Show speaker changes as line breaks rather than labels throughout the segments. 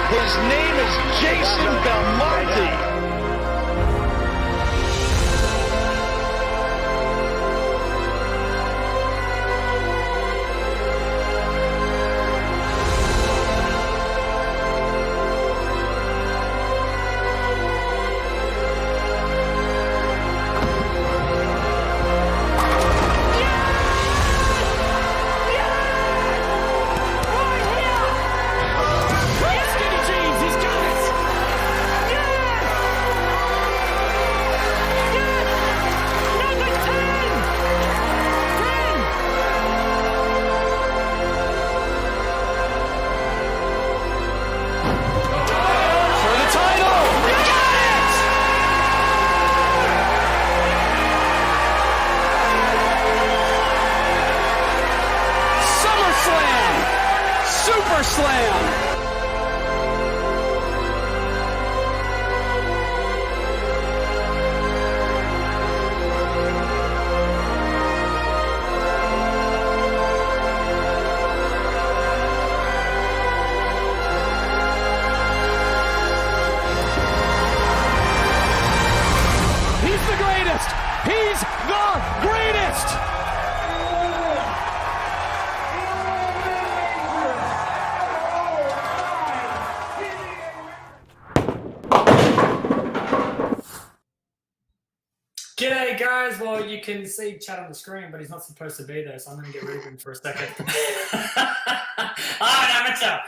His name is Jason Belmonte. Slam! He's the greatest! He's the greatest!
G'day guys, well you can see Chad on the screen, but he's not supposed to be there, so I'm going to get rid of him for a second. I'm an amateur!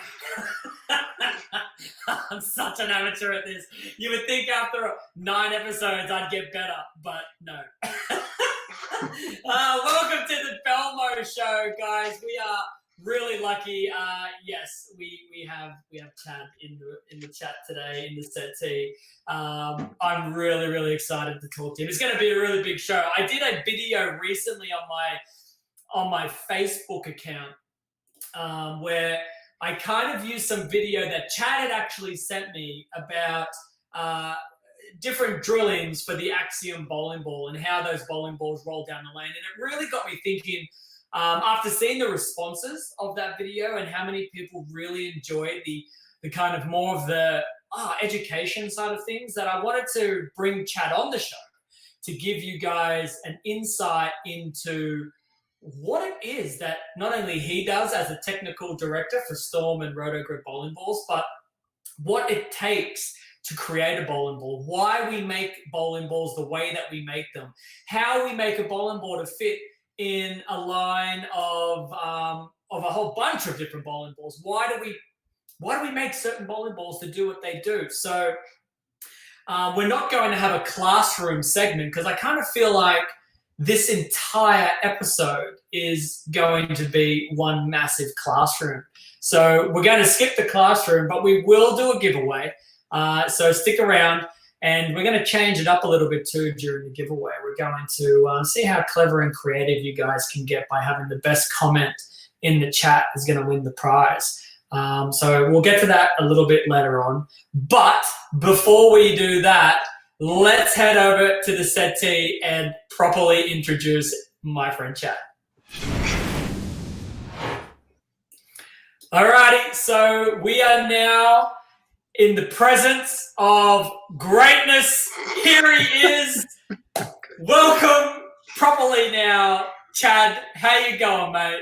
I'm such an amateur at this. You would think after 9 episodes I'd get better, but no. Welcome to the BELMO show, guys. We are really lucky. Yes, we have Chad in the chat today in the settee. I'm really excited to talk to him. It's going to be a really big show. I did a video recently on my Facebook account where I kind of used some video that Chad had actually sent me about different drillings for the Axiom bowling ball and how those bowling balls roll down the lane. And it really got me thinking, after seeing the responses of that video and how many people really enjoyed the kind of more of the education side of things, that I wanted to bring Chad on the show to give you guys an insight into what it is that not only he does as a technical director for Storm and Roto Grip bowling balls, but what it takes to create a bowling ball, why we make bowling balls the way that we make them, how we make a bowling ball to fit in a line of a whole bunch of different bowling balls. Why do we make certain bowling balls to do what they do? So we're not going to have a classroom segment because I kind of feel like this entire episode is going to be one massive classroom. So we're going to skip the classroom, but we will do a giveaway. So stick around, and we're going to change it up a little bit too during the giveaway. We're going to see how clever and creative you guys can get by having the best comment in the chat is going to win the prize. So we'll get to that a little bit later on. But before we do that, let's head over to the settee and properly introduce my friend Chad. Alrighty, so we are now in the presence of greatness. Here he is. Welcome properly now, Chad. How you going, mate?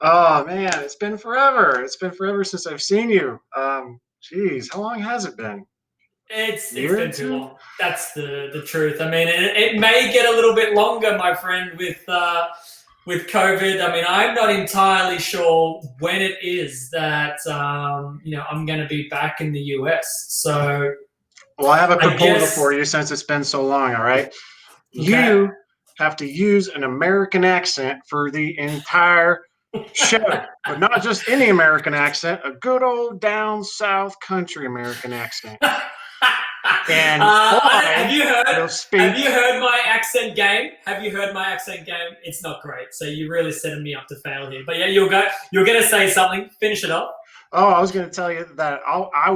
Oh man, it's been forever. It's been forever since I've seen you. Geez, how long has it been?
It's been too long. That's the truth. I mean, it may get a little bit longer, my friend, with COVID. I mean, I'm not entirely sure when it is that I'm going to be back in the US. So,
well, I have a proposal for you since it's been so long. All right, okay. You have to use an American accent for the entire show, but not just any American accent, a good old down south country American accent. And
have you heard my accent game? It's not great. So you're really setting me up to fail here. But yeah, you're going to say something. Finish it off.
Oh, I was going to tell you that I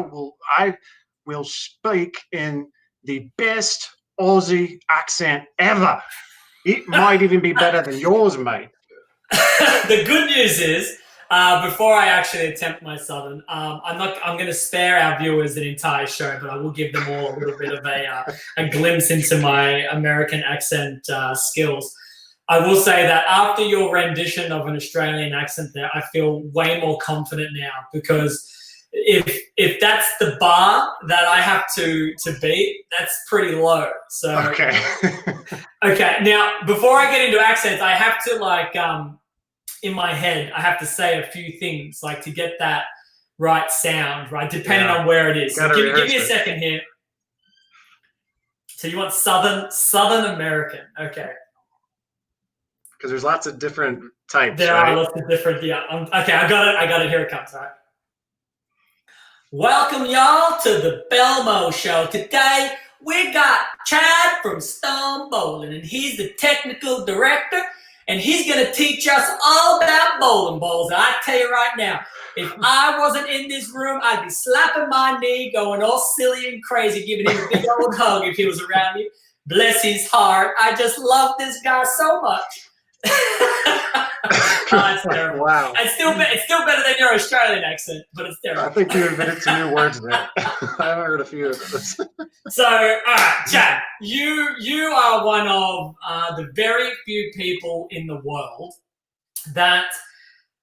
will speak in the best Aussie accent ever. It might even be better than yours, mate.
The good news is Before I actually attempt my Southern, I'm going to spare our viewers an entire show, but I will give them all a little bit of a glimpse into my American accent skills. I will say that after your rendition of an Australian accent there, I feel way more confident now, because if that's the bar that I have to beat, that's pretty low. So
Okay.
okay. Now, before I get into accents, I have to in my head, I have to say a few things to get that right sound, right, depending on where it is. So give me a second here. So you want Southern American, okay?
Because there's lots of different types.
There are lots of different. Yeah. Okay, I got it. Here it comes. All right. Welcome, y'all, to the BELMO show. Today we got Chad from Stone Bowling, and he's the technical director, and he's going to teach us all about bowling balls. And I tell you right now, if I wasn't in this room, I'd be slapping my knee, going all silly and crazy, giving him a big old hug if he was around me. Bless his heart. I just love this guy so much. It's terrible.
Wow.
It's still better than your Australian accent, but it's terrible.
I think you invented some new words there. I haven't heard a few of those.
So, all right, Chad, you are one of the very few people in the world that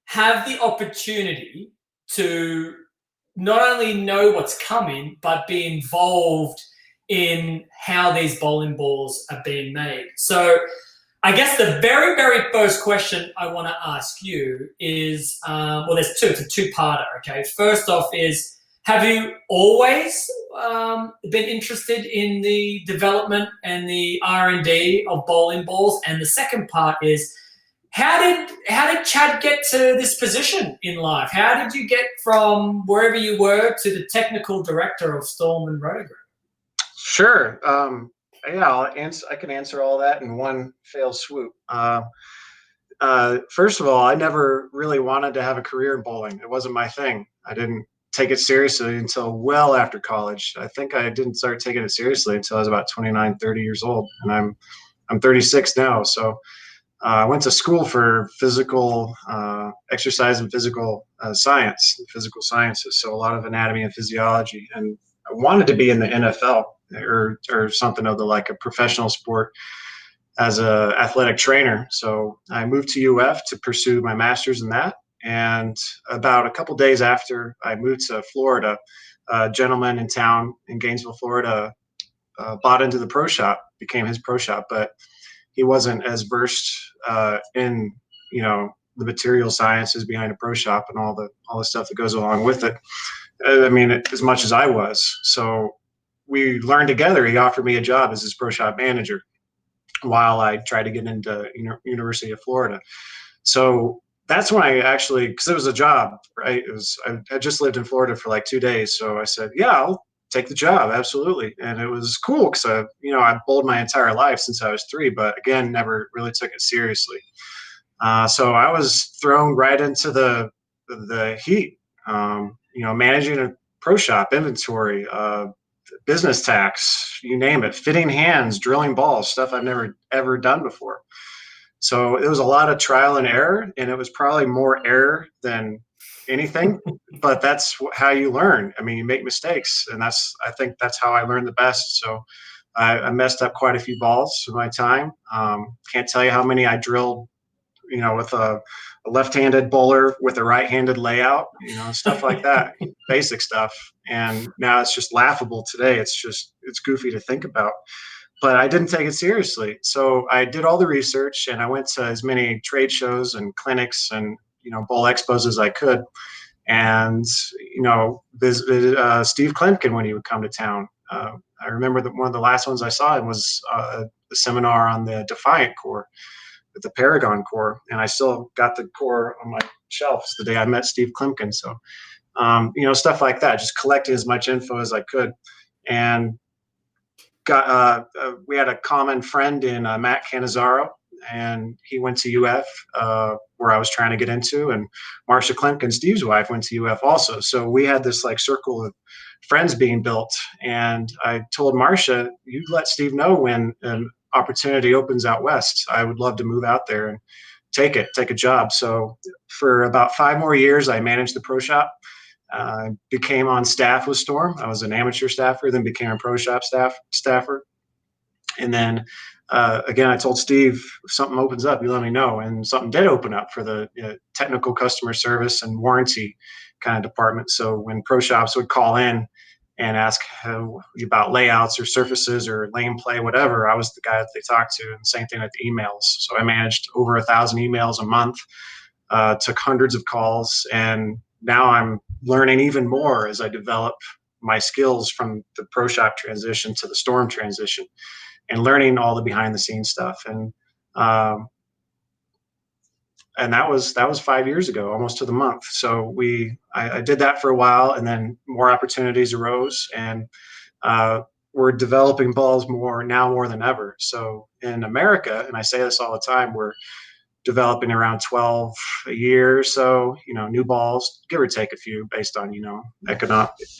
have the opportunity to not only know what's coming, but be involved in how these bowling balls are being made. So I guess the very, very first question I want to ask you is, there's two. It's a two-parter, okay? First off is, have you always been interested in the development and the R&D of bowling balls? And the second part is, how did Chad get to this position in life? How did you get from wherever you were to the technical director of Storm and Roto Group?
Sure. I can answer all that in one fell swoop. First of all, I never really wanted to have a career in bowling. It wasn't my thing. I didn't take it seriously until well after college. I think I didn't start taking it seriously until I was about 29, 30 years old, and I'm 36 now. So I went to school for physical exercise and physical physical sciences. So a lot of anatomy and physiology, and I wanted to be in the NFL or something of a professional sport as a athletic trainer. So I moved to UF to pursue my master's in that. And about a couple days after I moved to Florida, a gentleman in town in Gainesville, Florida, bought into the pro shop, became his pro shop, but he wasn't as versed in the material sciences behind a pro shop and all the stuff that goes along with it. I mean, as much as I was. So we learned together. He offered me a job as his pro shop manager while I tried to get into University of Florida. So that's when I actually, because it was a job, right? I just lived in Florida for 2 days. So I said, yeah, I'll take the job. Absolutely. And it was cool because, I bowled my entire life since I was 3, but again, never really took it seriously. So I was thrown right into the heat, managing a pro shop, inventory, business tax, you name it, fitting hands, drilling balls, stuff I've never ever done before. So it was a lot of trial and error, and it was probably more error than anything, but that's how you learn. I mean, you make mistakes, and I think that's how I learned the best. So I messed up quite a few balls in my time. Can't tell you how many I drilled, with a left-handed bowler with a right-handed layout, stuff like that, basic stuff. And now it's just laughable today. It's goofy to think about. But I didn't take it seriously. So I did all the research, and I went to as many trade shows and clinics and, bowl expos as I could. And, visited Steve Klimkin when he would come to town. I remember that one of the last ones I saw him was a seminar on the Defiant core, with the Paragon core. And I still got the core on my shelves the day I met Steve Klimkin. So, stuff like that, just collecting as much info as I could. And we had a common friend in Matt Cannizzaro, and he went to UF, where I was trying to get into, and Marcia Klimkin, Steve's wife, went to UF also. So we had this circle of friends being built, and I told Marcia, you let Steve know when an opportunity opens out west. I would love to move out there and take a job. So for about 5 more years, I managed the pro shop. Became on staff with Storm. I was an amateur staffer, then became a pro shop staffer. And then again, I told Steve, if something opens up, you let me know. And something did open up for the technical customer service and warranty kind of department. So when pro shops would call in and ask about layouts or surfaces or lane play, whatever, I was the guy that they talked to. And same thing with the emails. So I managed over 1,000 emails a month, took hundreds of calls, and now I'm learning even more as I develop my skills from the pro shop transition to the Storm transition, and learning all the behind the scenes stuff. And that was 5 years ago, almost to the month. So I did that for a while, and then more opportunities arose, and we're developing balls more than ever. So in America, and I say this all the time, we're developing around 12 a year or so, new balls, give or take a few based on,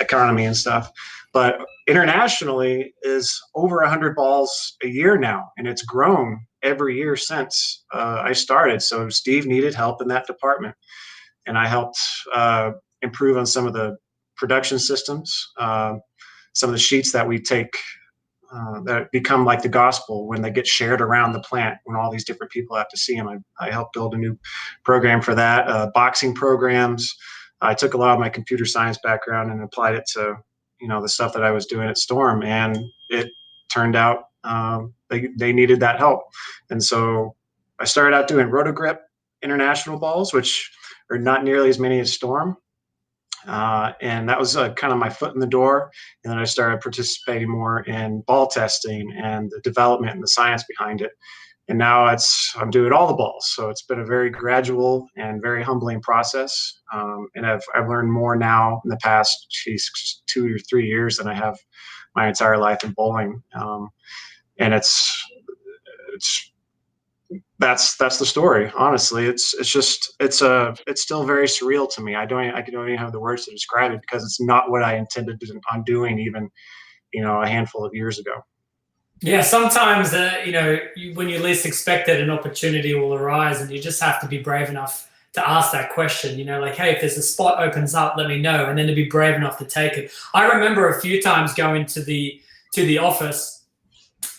economy and stuff. But internationally is over 100 balls a year now, and it's grown every year since I started. So Steve needed help in that department, and I helped improve on some of the production systems, some of the sheets that we take that become like the gospel when they get shared around the plant, when all these different people have to see them. I helped build a new program for that, boxing programs. I took a lot of my computer science background and applied it to, the stuff that I was doing at Storm, and it turned out they needed that help. And so I started out doing Roto Grip international balls, which are not nearly as many as Storm. And that was kind of my foot in the door. And then I started participating more in ball testing and the development and the science behind it. And now I'm doing all the balls. So it's been a very gradual and very humbling process. And I've learned more now in the past 2 or 3 years than I have my entire life in bowling. And that's the story. Honestly, it's still very surreal to me. I don't even have the words to describe it, because it's not what I intended on doing even, a handful of years ago.
Yeah, sometimes when you least expect it, an opportunity will arise, and you just have to be brave enough to ask that question. Like, hey, if there's a spot opens up, let me know, and then to be brave enough to take it. I remember a few times going to the office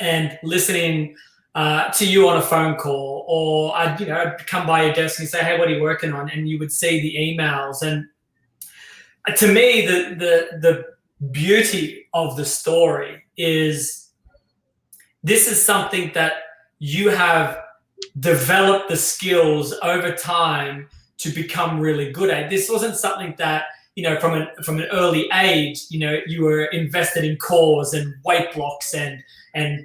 and listening to you on a phone call, or I'd come by your desk and say, hey, what are you working on? And you would see the emails. And to me, the beauty of the story is this is something that you have developed the skills over time to become really good at. This wasn't something that, from an early age, you were invested in cores and weight blocks and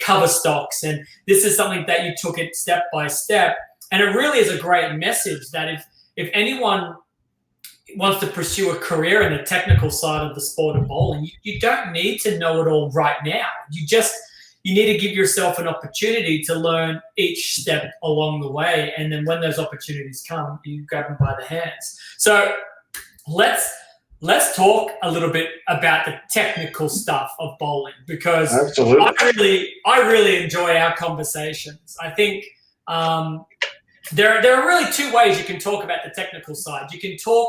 cover stocks. And this is something that you took it step by step. And it really is a great message that if anyone wants to pursue a career in the technical side of the sport of bowling, you don't need to know it all right now. You need to give yourself an opportunity to learn each step along the way. And then when those opportunities come, you grab them by the hands. So let's talk a little bit about the technical stuff of bowling, because
Absolutely.
I really enjoy our conversations. I think there are really two ways you can talk about the technical side. You can talk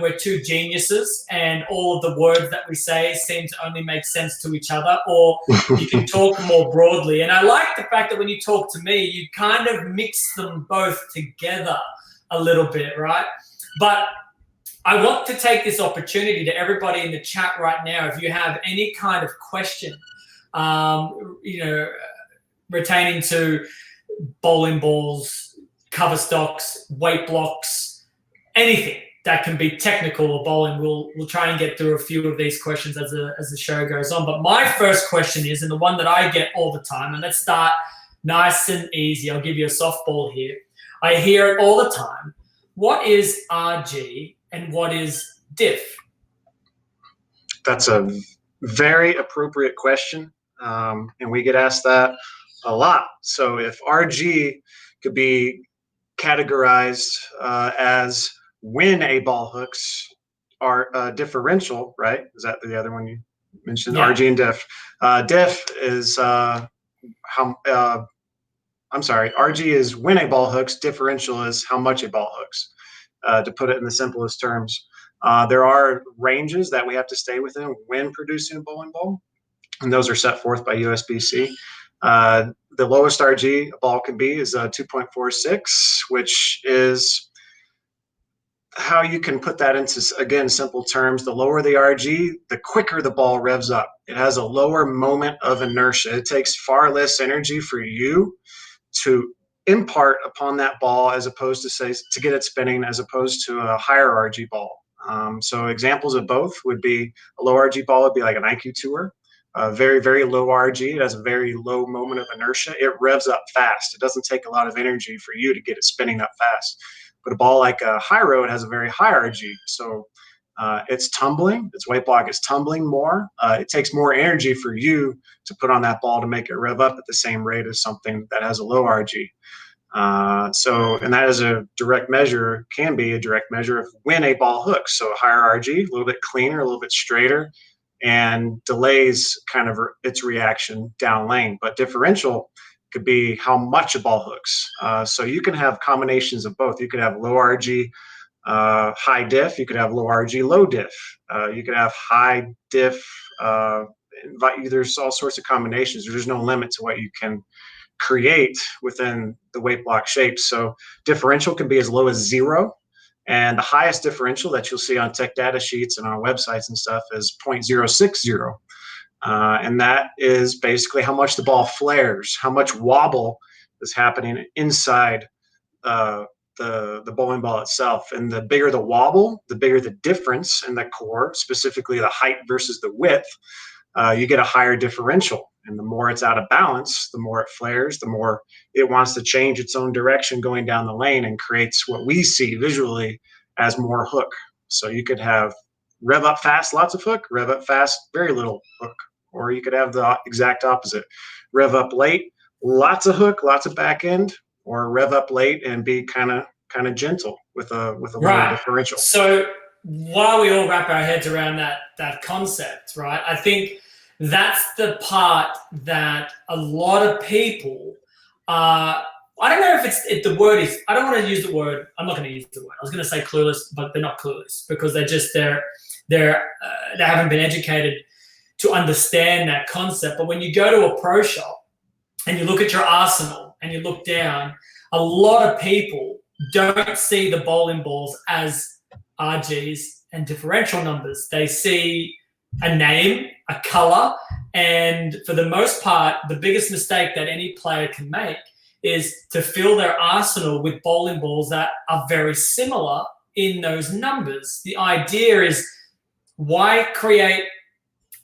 we're two geniuses and all of the words that we say seem to only make sense to each other, or you can talk more broadly. And I like the fact that when you talk to me, you kind of mix them both together a little bit, right? But I want to take this opportunity to everybody in the chat right now. If you have any kind of question, retaining to bowling balls, cover stocks, weight blocks, anything that can be technical or bowling, we'll try and get through a few of these questions as the show goes on. But my first question is, and the one that I get all the time, and let's start nice and easy. I'll give you a softball here. I hear it all the time. What is RG and what is diff?
That's a very appropriate question, and we get asked that a lot. So if RG could be categorized as when a ball hooks are differential, right? Is that the other one you mentioned? Yeah. RG and diff. Diff is how I'm sorry, RG is when a ball hooks, differential is how much a ball hooks, to put it in the simplest terms. There are ranges that we have to stay within when producing a bowling ball, and those are set forth by USBC. The lowest RG a ball can be is 2.46, which is how you can put that into, again, simple terms. The lower the RG, the quicker the ball revs up. It has a lower moment of inertia. It takes far less energy for you to impart upon that ball as opposed to, say, to get it spinning, as opposed to a higher RG ball. So examples of both would be a low RG ball would be like an IQ Tour. Very, very low RG. It has a very low moment of inertia. It revs up fast. It doesn't take a lot of energy for you to get it spinning up fast. But a ball like a high road has a very high RG. So it's tumbling. Its weight block is tumbling more. It takes more energy for you to put on that ball to make it rev up at the same rate as something that has a low RG. And that is a direct measure, can be a direct measure of when a ball hooks. So a higher RG, a little bit cleaner, a little bit straighter, and delays kind of its reaction down lane. But differential could be how much a ball hooks. So you can have combinations of both. You could have low RG, high diff. You could have low RG, low diff. You could have high diff. There's all sorts of combinations. There's no limit to what you can create within the weight block shapes. So differential can be as low as 0. And the highest differential that you'll see on tech data sheets and on websites and stuff is 0.060. And that is basically how much the ball flares, how much wobble is happening inside the bowling ball itself. And the bigger the wobble, the bigger the difference in the core, specifically the height versus the width, you get a higher differential. And the more it's out of balance, the more it flares, the more it wants to change its own direction going down the lane and creates what we see visually as more hook. So you could have rev up fast, lots of hook, rev up fast, very little hook. Or you could have the exact opposite. Rev up late, lots of hook, lots of back end, or rev up late and be kind of gentle with a lower differential.
So while we all wrap our heads around that concept, right, I think that's the part that a lot of people I don't know if the word is, I don't want to use the word, I'm not going to use the word. I was going to say clueless, but they're not clueless because they haven't been educated to understand that concept. But when you go to a pro shop and you look at your arsenal and you look down, a lot of people don't see the bowling balls as RGs and differential numbers. They see a name, a color, and for the most part, the biggest mistake that any player can make is to fill their arsenal with bowling balls that are very similar in those numbers. The idea is, why create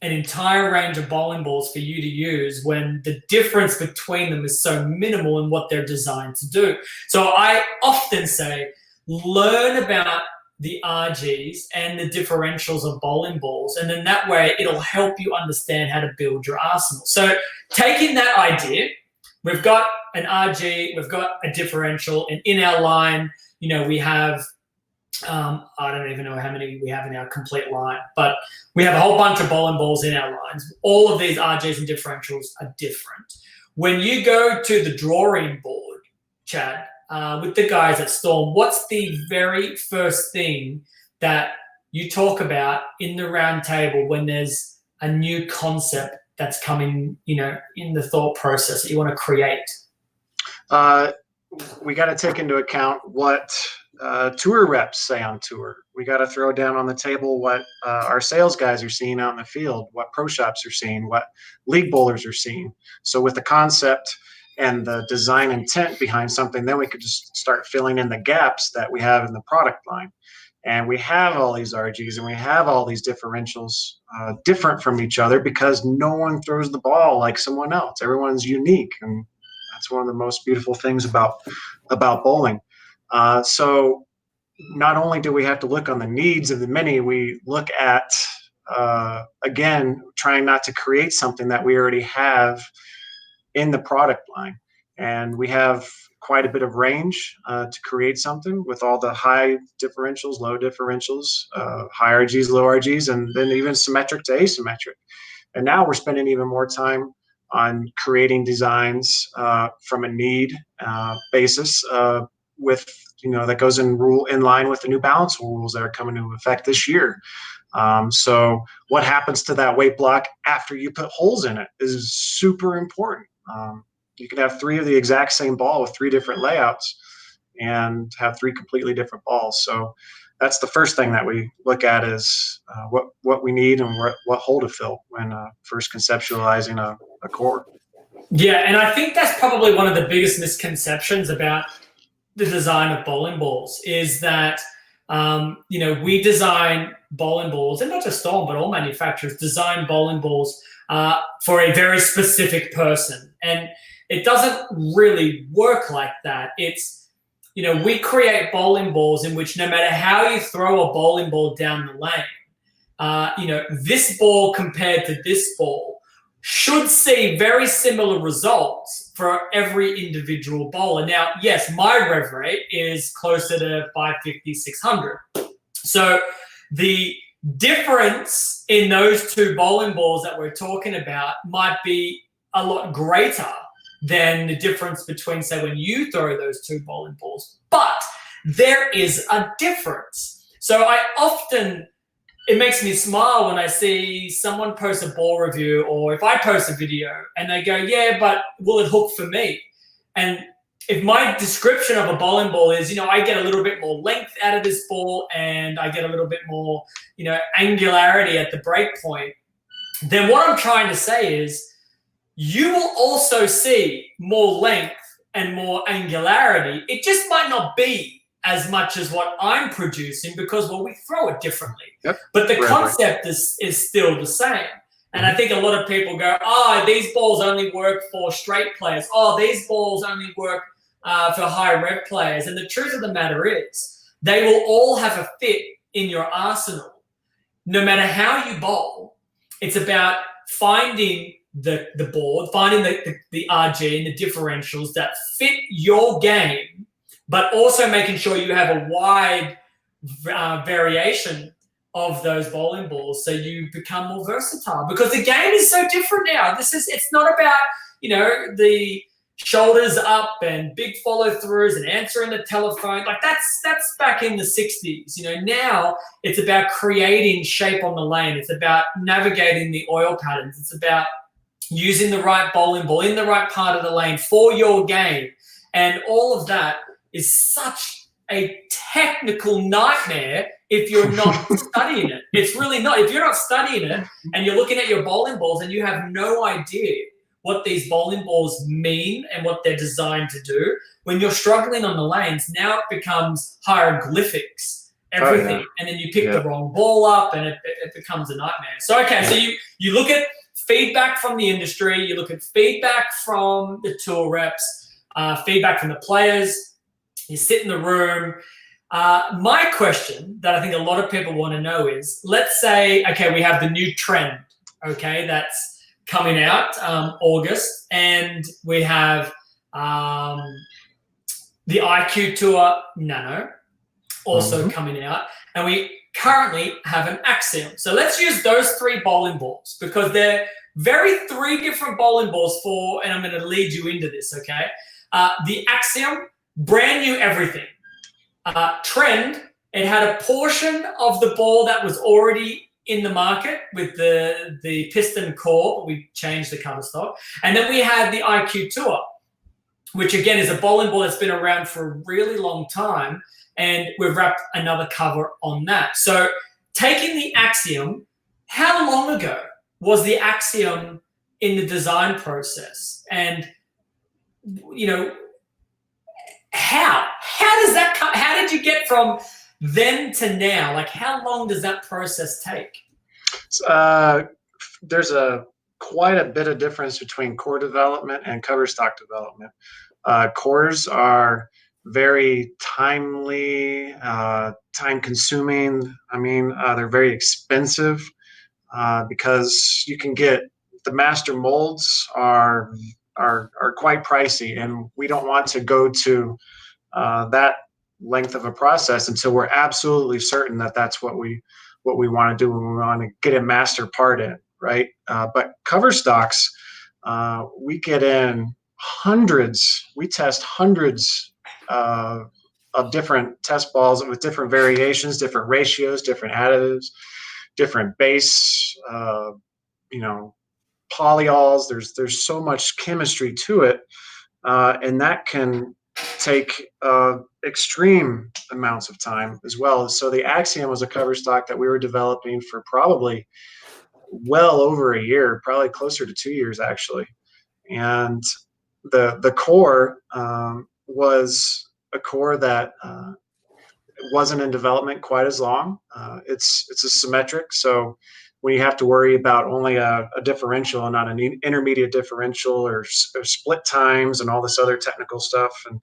an entire range of bowling balls for you to use when the difference between them is so minimal in what they're designed to do? So I often say, learn about the RGs and the differentials of bowling balls, and then that way it'll help you understand how to build your arsenal. So taking that idea, we've got an RG, we've got a differential, and in our line, we have I don't even know how many we have in our complete line, but we have a whole bunch of bowling balls in our lines. All of these RGs and differentials are different. When you go to the drawing board, Chad, with the guys at Storm, what's the very first thing that you talk about in the round table when there's a new concept that's coming, in the thought process that you want to create?
We got to take into account what tour reps say on tour. We got to throw down on the table what our sales guys are seeing out in the field, what pro shops are seeing, what league bowlers are seeing. So with the concept and the design intent behind something, then we could just start filling in the gaps that we have in the product line. And we have all these RGs and we have all these differentials different from each other because no one throws the ball like someone else. Everyone's unique, and that's one of the most beautiful things about bowling. So not only do we have to look on the needs of the many, we look at, again, trying not to create something that we already have in the product line. And we have quite a bit of range to create something with all the high differentials, low differentials, high RGs, low RGs, and then even symmetric to asymmetric. And now we're spending even more time on creating designs from a need basis with that goes in line with the new balance rules that are coming into effect this year. So what happens to that weight block after you put holes in it is super important. You can have 3 of the exact same ball with 3 different layouts and have 3 completely different balls. So that's the first thing that we look at is what we need and what hole to fill when first conceptualizing a core.
Yeah, and I think that's probably one of the biggest misconceptions about the design of bowling balls is that we design bowling balls, and not just Storm, but all manufacturers design bowling balls for a very specific person. And it doesn't really work like that. It's, we create bowling balls in which no matter how you throw a bowling ball down the lane, this ball compared to this ball should see very similar results for every individual bowler. Now, yes, my rev rate is closer to 550, 600. So the difference in those 2 bowling balls that we're talking about might be a lot greater than the difference between, say, when you throw those 2 bowling balls. But there is a difference. So it makes me smile when I see someone post a ball review, or if I post a video and they go, yeah, but will it hook for me? And if my description of a bowling ball is, I get a little bit more length out of this ball and I get a little bit more, angularity at the break point, then what I'm trying to say is you will also see more length and more angularity. It just might not be as much as what I'm producing because, we throw it differently. Yep. But the concept is still the same. And I think a lot of people go, these balls only work for straight players. These balls only work for high rev players. And the truth of the matter is they will all have a fit in your arsenal. No matter how you bowl, it's about finding the board, finding the RG and the differentials that fit your game, but also making sure you have a wide variation of those bowling balls so you become more versatile, because the game is so different now. It's not about, the shoulders up and big follow throughs and answering the telephone. Like that's back in the 60s. Now it's about creating shape on the lane. It's about navigating the oil patterns. It's about using the right bowling ball in the right part of the lane for your game. And all of that is such a technical nightmare if you're not studying it. It's really not. If you're not studying it and you're looking at your bowling balls and you have no idea what these bowling balls mean and what they're designed to do, when you're struggling on the lanes, now it becomes hieroglyphics, everything. And then you pick the wrong ball up and it becomes a nightmare. So, okay, so you look at feedback from the industry, you look at feedback from the tour reps, feedback from the players, you sit in the room. My question that I think a lot of people want to know is, let's say, okay, we have the new trend, okay, that's coming out August, and we have the IQ Tour Nano also coming out, and we currently have an Axiom. So let's use those 3 bowling balls because they're 3 different bowling balls and I'm going to lead you into this, okay? The Axiom, brand new everything. Trend, it had a portion of the ball that was already in the market with the piston core, but we changed the cover stock. And then we had the IQ Tour, which again is a bowling ball that's been around for a really long time, and we've wrapped another cover on that. So taking the Axiom, how long ago was the Axiom in the design process? And, how does that come? How did you get from then to now? Like, how long does that process take?
There's quite a bit of difference between core development and cover stock development. Cores are very timely, time-consuming. They're very expensive because you can get the master molds are quite pricey, and we don't want to go to that length of a process until we're absolutely certain that that's what we want to do, and we want to get a master part in, right? But cover stocks, we get in hundreds. We test hundreds of different test balls with different variations, different ratios, different additives, different base, polyols. There's so much chemistry to it, and that can take extreme amounts of time as well. So the Axiom was a cover stock that we were developing for probably well over a year, probably closer to 2 years actually. And the core was a core that wasn't in development quite as long. It's a symmetric, so when you have to worry about only a differential and not an intermediate differential or split times and all this other technical stuff, and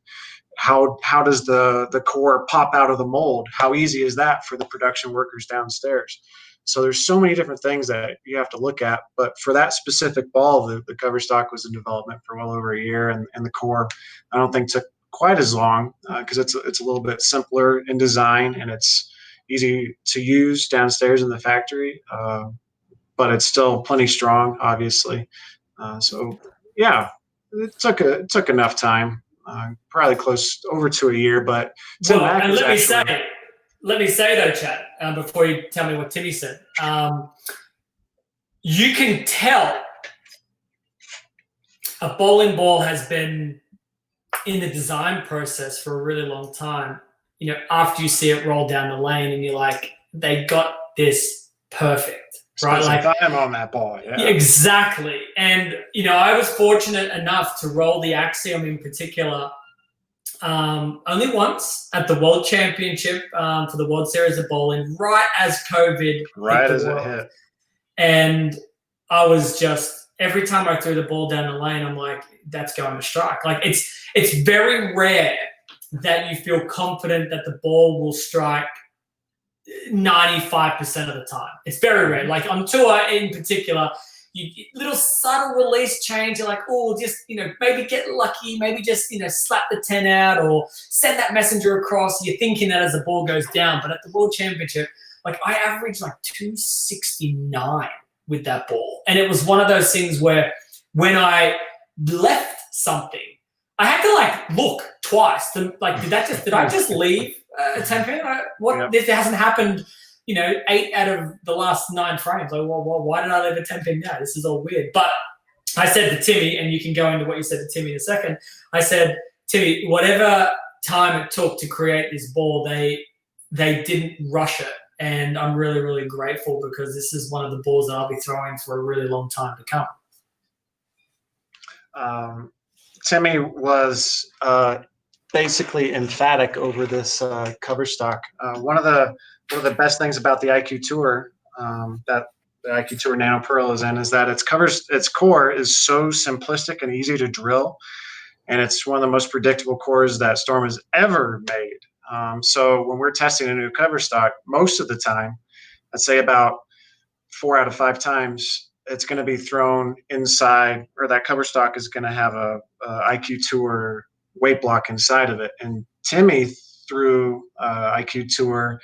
how does the core pop out of the mold? How easy is that for the production workers downstairs? So there's so many different things that you have to look at. But for that specific ball, the cover stock was in development for well over a year, and the core, I don't think took quite as long because it's a little bit simpler in design and it's easy to use downstairs in the factory, but it's still plenty strong, obviously. So yeah, it took enough time, probably close over to a year. But Tim Mack
and
is
let me say though, Chad, before you tell me what Timmy said, you can tell a bowling ball has been in the design process for a really long time. After you see it roll down the lane and you're like, they got this perfect, right?
Like time on that ball. Yeah.
Exactly. And, I was fortunate enough to roll the Axiom in particular only once at the World Championship for the World Series of Bowling, right as COVID
hit.
And I was just, every time I threw the ball down the lane, I'm like, that's going to strike. Like it's very rare that you feel confident that the ball will strike 95% of the time. It's very rare. Like on tour in particular, you little subtle release change. You're like, oh, just, maybe get lucky, maybe just, slap the 10 out or send that messenger across. You're thinking that as the ball goes down. But at the World Championship, like I averaged like 269 with that ball. And it was one of those things where when I left something, I had to look twice to did I just leave a 10 pin? This hasn't happened, 8 out of the last 9 frames. Like, well, why did I leave a 10 pin now? This is all weird. But I said to Timmy, and you can go into what you said to Timmy in a second. I said, Timmy, whatever time it took to create this ball, they didn't rush it. And I'm really, really grateful because this is one of the balls that I'll be throwing for a really long time to come.
Timmy was basically emphatic over this cover stock. One of the best things about the IQ Tour that the IQ Tour Nano Pearl is in is that its core is so simplistic and easy to drill, and it's one of the most predictable cores that Storm has ever made. So when we're testing a new cover stock, most of the time, I'd say about 4 out of 5 times, it's going to be thrown inside, or that cover stock is going to have a IQ Tour weight block inside of it. And Timmy threw IQ Tour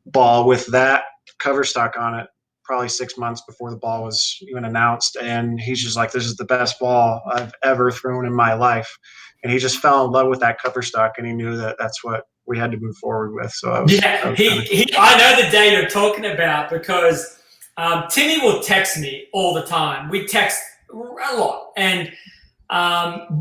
ball with that cover stock on it probably 6 months before the ball was even announced. And he's just like, this is the best ball I've ever thrown in my life. And he just fell in love with that cover stock, and he knew that that's what we had to move forward with. So I
know the day you're talking about because Timmy will text me all the time. We text a lot, and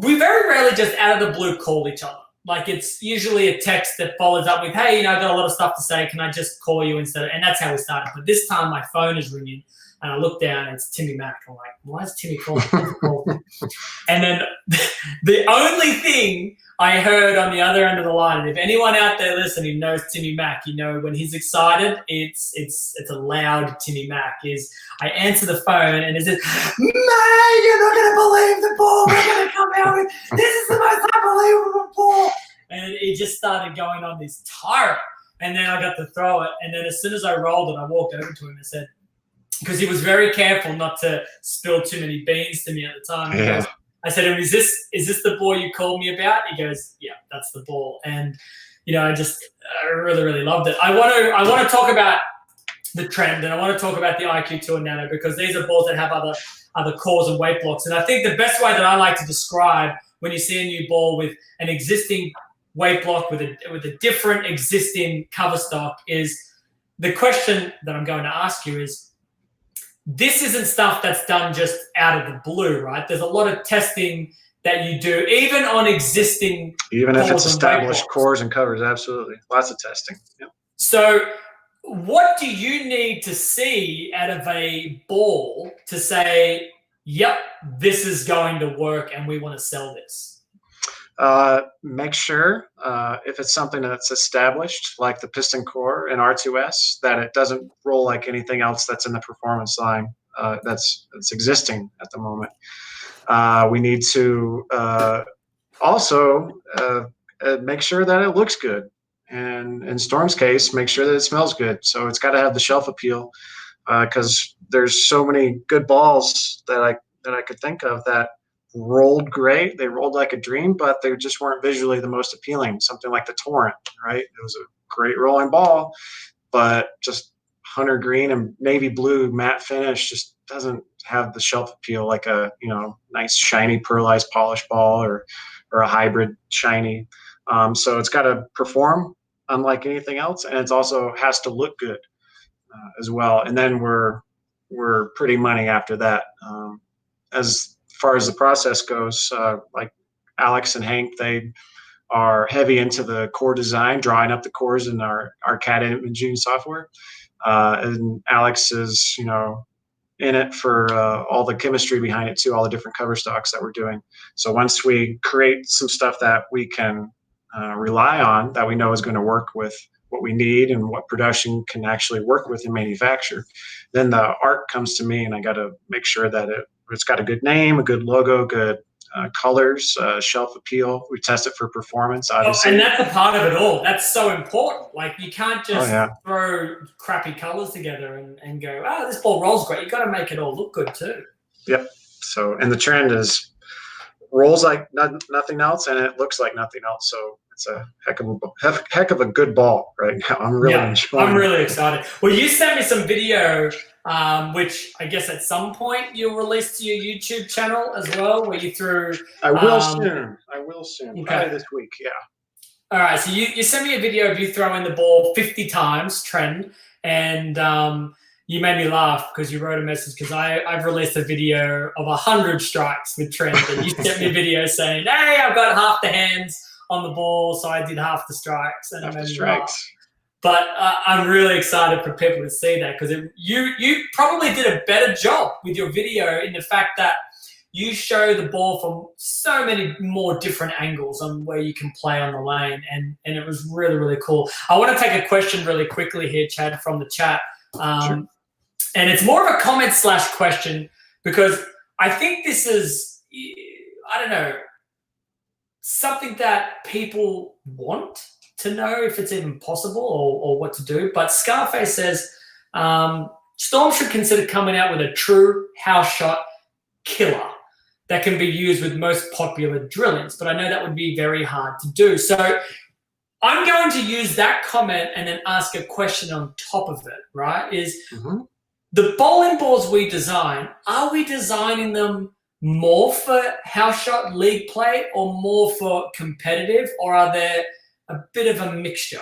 we very rarely just out of the blue call each other. Like it's usually a text that follows up with, hey, I got a lot of stuff to say. Can I just call you instead of, and that's how we started. But this time my phone is ringing and I look down and it's Timmy Mack. I'm like, why is Timmy calling? And then the only thing I heard on the other end of the line, and if anyone out there listening knows Timmy Mack, when he's excited, it's a loud Timmy Mack. Is I answer the phone and it says, man, you're not going to believe the ball we're going to come out with. This is the most unbelievable ball. And it just started going on this tirade. And then I got to throw it. And then as soon as I rolled it, I walked over to him and said, because he was very careful not to spill too many beans to me at the time.
Yeah.
I said, is this the ball you called me about? He goes, yeah, that's the ball. And, I really, really loved it. I want to talk about the trend, and I want to talk about the IQ Tour Nano because these are balls that have the cores and weight blocks. And I think the best way that I like to describe when you see a new ball with an existing weight block with a different existing cover stock is the question that I'm going to ask you is, this isn't stuff that's done just out of the blue, right? There's a lot of testing that you do, even on existing
even if it's
cores and weight
established
blocks.
cores and covers. Absolutely, lots of testing. Yep.
So what do you need to see out of a ball to say, yep, this is going to work and we want to sell this?
Make sure if it's something that's established, like the piston core in R2S, that it doesn't roll like anything else that's in the performance line that's existing at the moment. We need to also make sure that it looks good, and in Storm's case, make sure that it smells good. So it's got to have the shelf appeal, because there's so many good balls that I could think of that rolled great. They rolled like a dream, but they just weren't visually the most appealing. Something like the Torrent, right? It was a great rolling ball, but just hunter green and navy blue matte finish just doesn't have the shelf appeal like a nice shiny pearlized polished ball or a hybrid shiny. So it's got to perform unlike anything else, and it also has to look good as well. And then we're pretty money after that. As far as the process goes, like Alex and Hank, they are heavy into the core design, drawing up the cores in our CAD imaging software. And Alex is, in it for all the chemistry behind it too, all the different cover stocks that we're doing. So once we create some stuff that we can rely on, that we know is going to work with what we need and what production can actually work with and manufacture, then the art comes to me, and I got to make sure that it's got a good name, a good logo, good colors, shelf appeal. We test it for performance, obviously.
And that's a part of it all. That's so important. Like, you can't just throw crappy colors together and go, oh, this ball rolls great. You got to make it all look good too.
Yep. So, and the trend is rolls like nothing else, and it looks like nothing else. So it's a heck of a good ball right now. I'm really enjoying it.
I'm really excited. Well, you sent me some video, which I guess at some point you'll release to your YouTube channel as well, where you threw.
I will soon. Okay. Probably this week. Yeah.
All right. So you sent me a video of you throwing the ball 50 times, trend, and you made me laugh because you wrote a message, because I've released a video of 100 strikes with trend, and you sent me a video saying, hey, I've got half the hands on the ball, so I did half the strikes. And
half the strikes.
But I'm really excited for people to see that, because you probably did a better job with your video in the fact that you show the ball from so many more different angles on where you can play on the lane, and it was really, really cool. I want to take a question really quickly here, Chad, from the chat.
Sure.
And it's more of a comment / question, because I think this is, I don't know, something that people want to know if it's even possible or what to do. But Scarface says, Storm should consider coming out with a true house shot killer that can be used with most popular drillings. But I know that would be very hard to do. So I'm going to use that comment and then ask a question on top of it, right? The bowling balls we design, are we designing them more for house shot league play or more for competitive, or are there a bit of a mixture?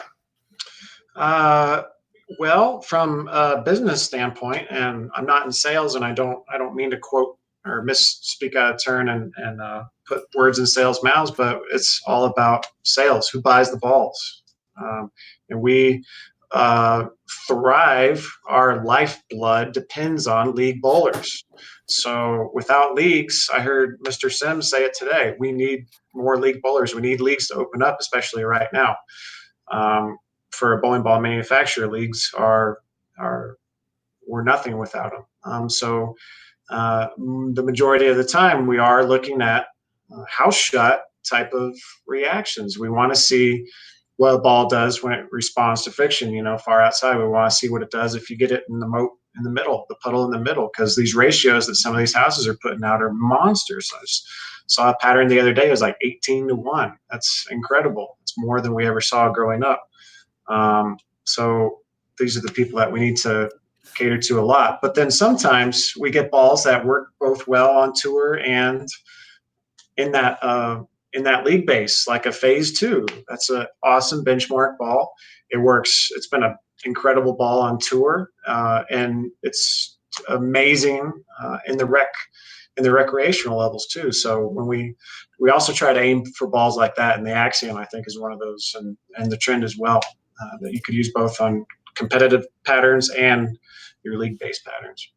Well, from a business standpoint, and I'm not in sales, and I don't mean to quote or misspeak out of turn and put words in sales mouths, but it's all about sales. Who buys the balls? And we thrive. Our lifeblood depends on league bowlers. So without leagues, I heard Mr. Sims say it today, we need more league bowlers. We need leagues to open up, especially right now. For a bowling ball manufacturer, leagues we're nothing without them. So the majority of the time, we are looking at house shot type of reactions. We want to see what a ball does when it responds to friction, far outside. We want to see what it does if you get it in the moat in the middle, the puddle in the middle, because these ratios that some of these houses are putting out are monsters. I just saw a pattern the other day. It was like 18-1. That's incredible. It's more than we ever saw growing up. So these are the people that we need to cater to a lot. But then sometimes we get balls that work both well on tour and in that league base, like a phase 2. That's an awesome benchmark ball. It works. It's been an incredible ball on tour, and it's amazing in the recreational levels too. So when we also try to aim for balls like that, and the Axiom I think is one of those, and the Trend as well, that you could use both on competitive patterns and your league-based patterns.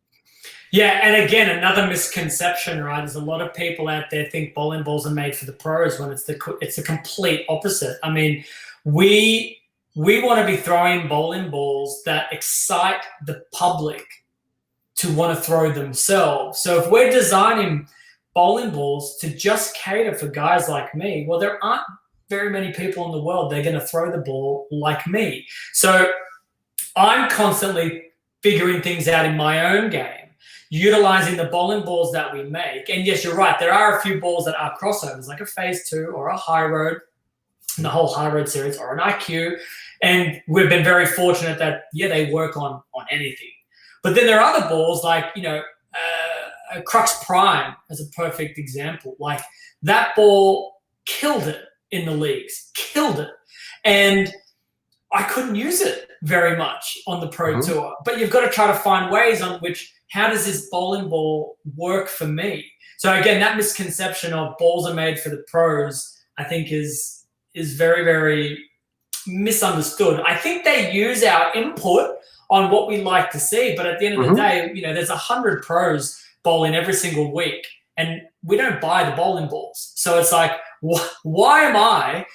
Yeah, and again, another misconception, right? There's a lot of people out there think bowling balls are made for the pros when it's the complete opposite. I mean, we want to be throwing bowling balls that excite the public to want to throw themselves. So if we're designing bowling balls to just cater for guys like me, well, there aren't very many people in the world that are going to throw the ball like me. So I'm constantly figuring things out in my own game, utilizing the bowling balls that we make. And yes, you're right, there are a few balls that are crossovers, like a phase 2 or a high road, in the whole high road series, or an IQ. And we've been very fortunate that, yeah, they work on anything. But then there are other balls like, a Crux Prime as a perfect example. Like, that ball killed it in the leagues, killed it. And I couldn't use it very much on the pro tour. But you've got to try to find ways on which, how does this bowling ball work for me? So again, that misconception of balls are made for the pros, I think is very, very misunderstood. I think they use our input on what we like to see, but at the end of the day, there's 100 pros bowling every single week, and we don't buy the bowling balls. So it's like, why am I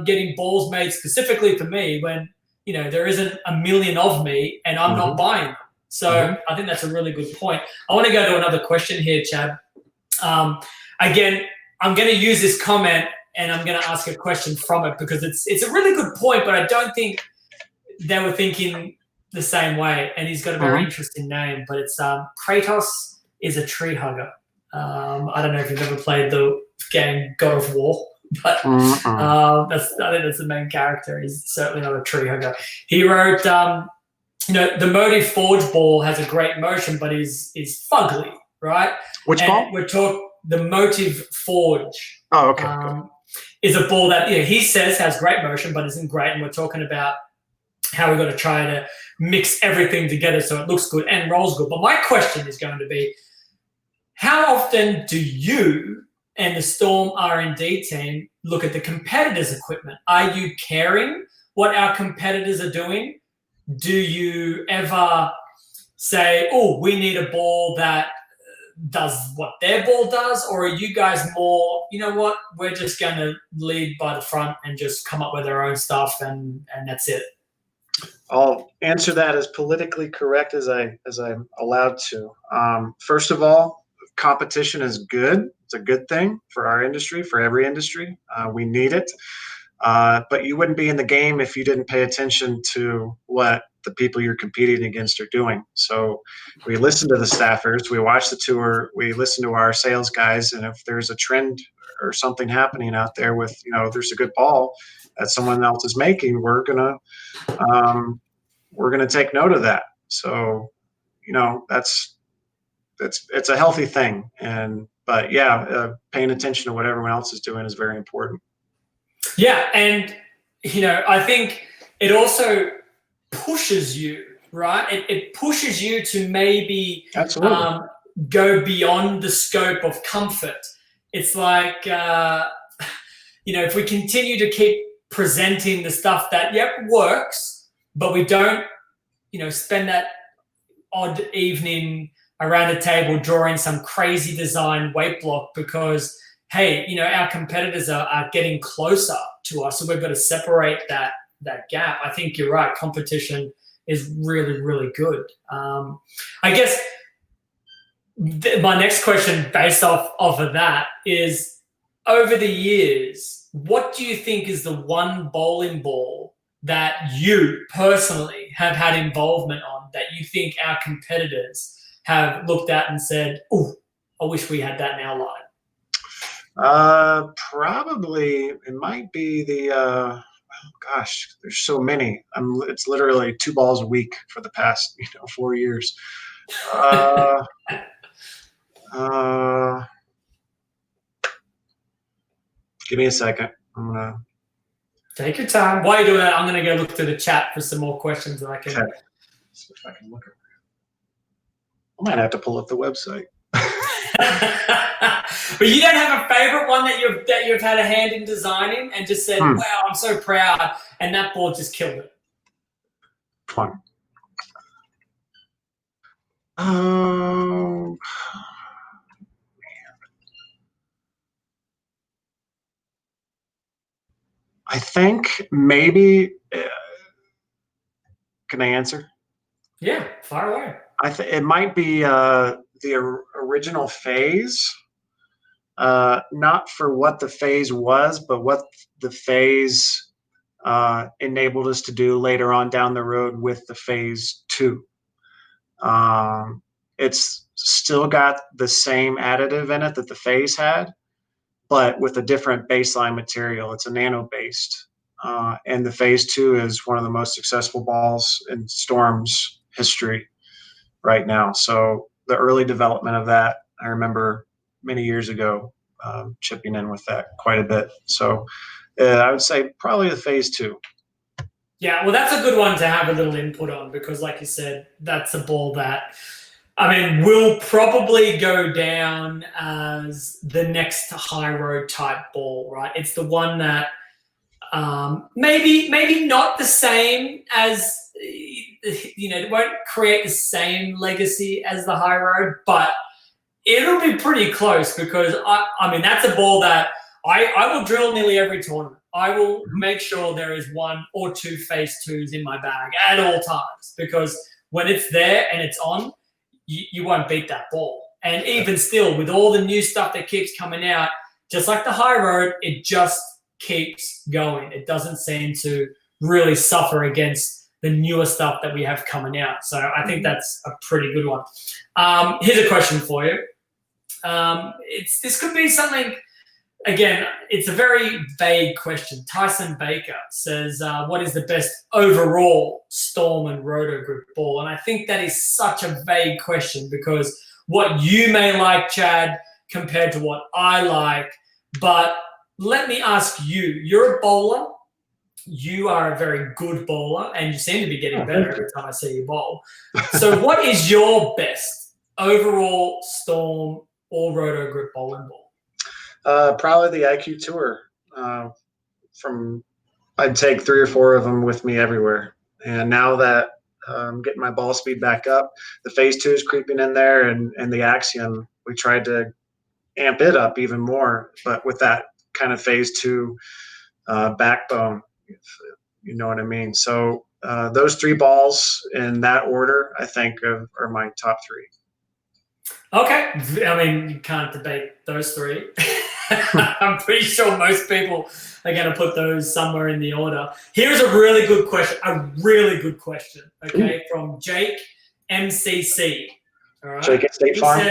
getting balls made specifically for me when there isn't a million of me and I'm not buying them? So I think that's a really good point. I want to go to another question here, Chad. Again, I'm going to use this comment and I'm going to ask a question from it because it's a really good point, but I don't think they were thinking the same way. And he's got a very interesting name, but it's Kratos is a tree hugger. I don't know if you've ever played the game God of War, but I think that's the main character. He's certainly not a tree hugger. He wrote, the Motive Forge ball has a great motion, but is fugly, right?
Which ball?
We're talking the Motive Forge.
Oh, okay.
Is a ball that he says has great motion, but isn't great. And we're talking about how we've got to try to mix everything together so it looks good and rolls good. But my question is going to be, how often do you and the Storm R&D team look at the competitors' equipment? Are you caring what our competitors are doing? Do you ever say, oh, we need a ball that does what their ball does? Or are you guys more, you know what, we're just going to lead by the front and just come up with our own stuff and that's it?
I'll answer that as politically correct as I'm allowed to. First of all, competition is good. It's a good thing for our industry, for every industry. We need it. But you wouldn't be in the game if you didn't pay attention to what the people you're competing against are doing. So we listen to the staffers, we watch the tour, we listen to our sales guys, and if there's a trend or something happening out there with, there's a good ball that someone else is making, we're gonna take note of that. So, it's a healthy thing. But paying attention to what everyone else is doing is very important.
Yeah, and I think it also pushes you, right? It pushes you to maybe go beyond the scope of comfort. It's like, if we continue to keep presenting the stuff that, works, but we don't, spend that odd evening around a table drawing some crazy design weight block because, hey, our competitors are getting closer to us, so we've got to separate that gap. I think you're right. Competition is really, really good. I guess my next question based off of that is, over the years, what do you think is the one bowling ball that you personally have had involvement on that you think our competitors have looked at and said, oh, I wish we had that in our line?
Probably it might be the gosh, there's so many. It's literally 2 balls a week for the past 4 years. Uh, uh, give me a second. I'm gonna
take your time. While you're doing that, I'm gonna go look through the chat for some more questions that I can.
okay. See if I can look. I might have to pull up the website.
But you don't have a favorite one that you've had a hand in designing and just said, "Wow, I'm so proud," and that ball just killed it.
Fun. I think maybe. Can I answer?
Yeah, far away.
It might be the original phase. Not for what the phase was, but what the phase enabled us to do later on down the road with the phase 2. It's still got the same additive in it that the phase had, but with a different baseline material. It's a nano based. And the phase 2 is one of the most successful balls in Storm's history right now. So the early development of that, I remember many years ago, chipping in with that quite a bit. So I would say probably the phase 2.
Yeah, well, that's a good one to have a little input on because, like you said, that's a ball that, will probably go down as the next high road type ball, right? It's the one that maybe not the same as, it won't create the same legacy as the high road, but it'll be pretty close because, that's a ball that I will drill nearly every tournament. I will make sure there is 1 or 2 phase 2s in my bag at all times because when it's there and it's on, you won't beat that ball. And even still, with all the new stuff that keeps coming out, just like the high road, it just keeps going. It doesn't seem to really suffer against the newer stuff that we have coming out. So I think that's a pretty good one. Here's a question for you. This could be something. Again, it's a very vague question. Tyson Baker says, what is the best overall Storm and Roto group ball? And I think that is such a vague question because what you may like, Chad, compared to what I like. But let me ask you, you're a bowler. You are a very good bowler, and you seem to be getting better every time I see you bowl. So what is your best overall Storm or Roto group bowling ball?
Probably the IQ Tour. I'd take 3 or 4 of them with me everywhere. And now that I'm getting my ball speed back up, the phase 2 is creeping in there, and the Axiom, we tried to amp it up even more, but with that kind of phase 2 backbone, if you know what I mean. So those 3 balls in that order, I think, are my top 3.
Okay. You can't debate those 3. I'm pretty sure most people are going to put those somewhere in the order. Here's a really good question. Okay, from Jake MCC. All right.
Jake at State Farm.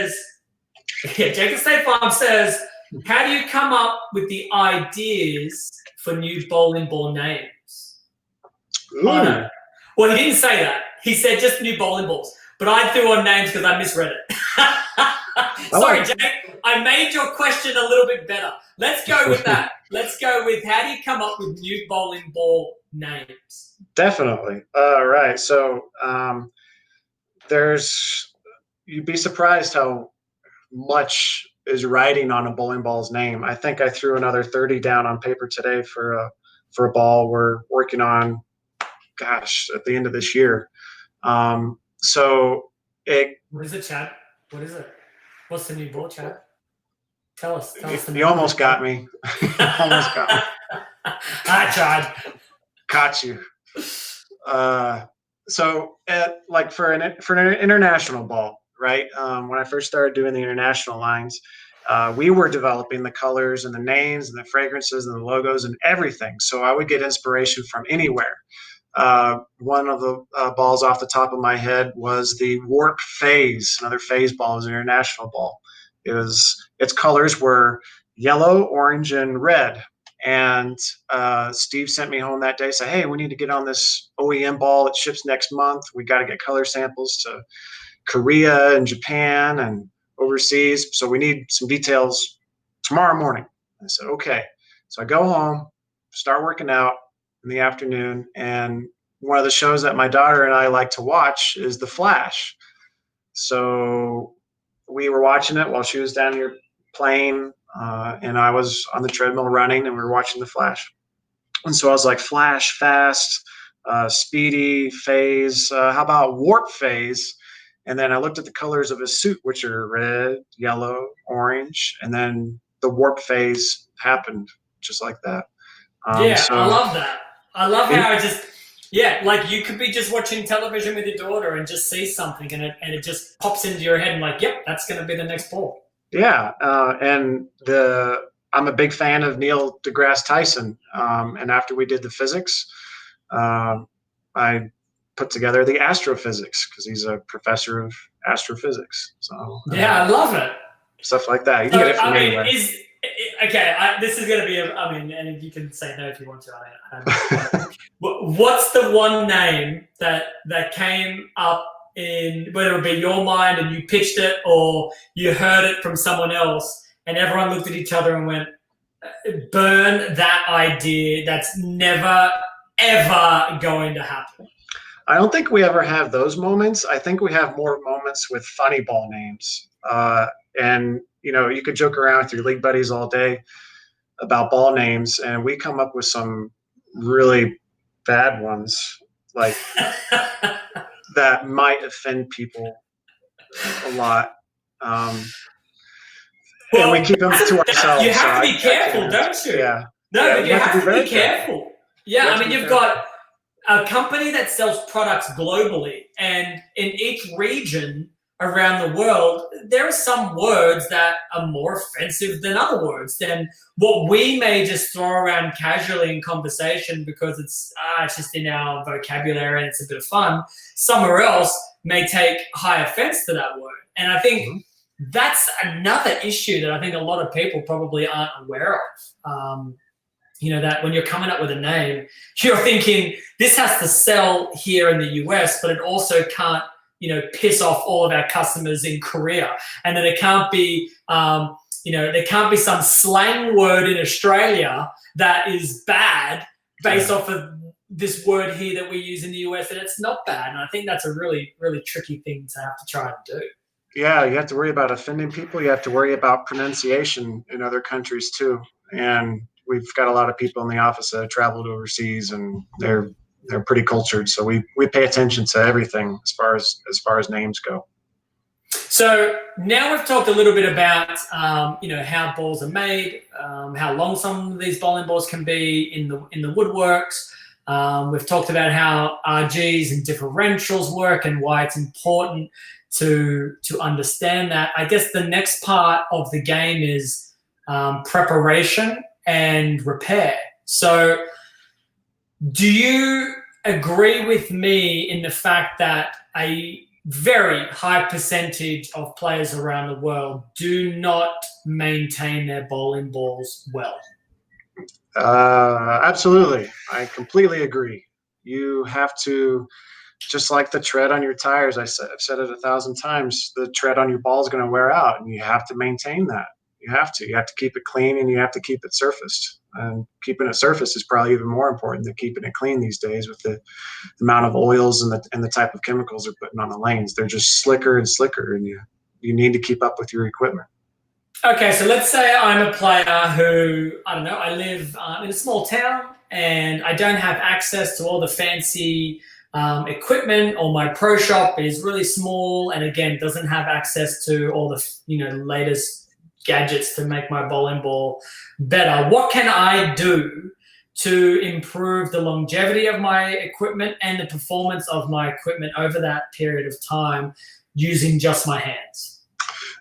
Jake at State Farm says, how do you come up with the ideas for new bowling ball names? Oh, no. Well, he didn't say that. He said just new bowling balls. But I threw on names because I misread it. Sorry, Jake. I made your question a little bit better. Let's go with that. Let's go with how do you come up with new bowling ball names?
Definitely. All right. So you'd be surprised how much is riding on a bowling ball's name. I think I threw another 30 down on paper today for a ball we're working on, at the end of this year.
What is it, Chad? What is it? What's the new ball, Chad? Tell us.
You almost got me. Almost got me.
I tried.
Caught you. For an international ball, right? When I first started doing the international lines, we were developing the colors and the names and the fragrances and the logos and everything. So I would get inspiration from anywhere. One of the balls off the top of my head was the Warp Phase. Another phase ball is an international ball. Its colors were yellow, orange, and red. And Steve sent me home that day, said, hey, we need to get on this OEM ball. It ships next month. We got to get color samples to Korea and Japan and overseas. So we need some details tomorrow morning. I said, okay. So I go home, start working out in the afternoon. And one of the shows that my daughter and I like to watch is The Flash. So we were watching it while she was down here playing, and I was on the treadmill running, and we were watching The Flash. And so I was like, Flash, fast, speedy, phase. How about warp phase? And then I looked at the colors of his suit, which are red, yellow, orange, and then the warp phase happened just like that.
Yeah, I love that. I love how like you could be just watching television with your daughter and just see something, and it just pops into your head and like, yep, that's going to be the next ball.
Yeah, and I'm a big fan of Neil deGrasse Tyson. And after we did the physics, I put together the astrophysics because he's a professor of astrophysics. So
yeah, I love it.
Stuff like that. You can get it from anywhere.
This is going to be and you can say no if you want to. I don't know. What's the one name that came up in, whether it be your mind and you pitched it or you heard it from someone else, and everyone looked at each other and went, burn that idea. That's never, ever going to happen.
I don't think we ever have those moments. I think we have more moments with funny ball names. And, you could joke around with your league buddies all day about ball names, and we come up with some really bad ones, like that might offend people a lot. And we keep them to ourselves.
You have to be careful, don't you?
Yeah.
No, but you have to be careful. Yeah, I mean, you've got a company that sells products globally, and in each region around the world, there are some words that are more offensive than other words. Than what we may just throw around casually in conversation because it's just in our vocabulary and it's a bit of fun. Somewhere else may take high offense to that word. And I think that's another issue that I think a lot of people probably aren't aware of. That when you're coming up with a name, you're thinking this has to sell here in the US, but it also can't, piss off all of our customers in Korea. And then it can't be, there can't be some slang word in Australia that is bad based off of this word here that we use in the US, and it's not bad. And I think that's a really, really tricky thing to have to try and do.
Yeah, you have to worry about offending people. You have to worry about pronunciation in other countries too. And we've got a lot of people in the office that have traveled overseas, and they're pretty cultured. So we pay attention to everything as far as names go.
So now we've talked a little bit about how balls are made, how long some of these bowling balls can be in the woodworks. We've talked about how RGs and differentials work and why it's important to understand that. I guess the next part of the game is preparation and repair. So do you agree with me in the fact that a very high percentage of players around the world do not maintain their bowling balls well?
Absolutely. I completely agree. You have to, just like the tread on your tires, I've said it 1,000 times, the tread on your ball is going to wear out, and you have to maintain that. You have to keep it clean, and you have to keep it surfaced. And keeping it surfaced is probably even more important than keeping it clean these days with the amount of oils and the type of chemicals they're putting on the lanes. They're just slicker and slicker, and you need to keep up with your equipment.
Okay, so let's say I'm a player who, I live in a small town and I don't have access to all the fancy equipment, or my pro shop is really small and, again, doesn't have access to all the, latest gadgets to make my bowling ball better. What can I do to improve the longevity of my equipment and the performance of my equipment over that period of time using just my hands?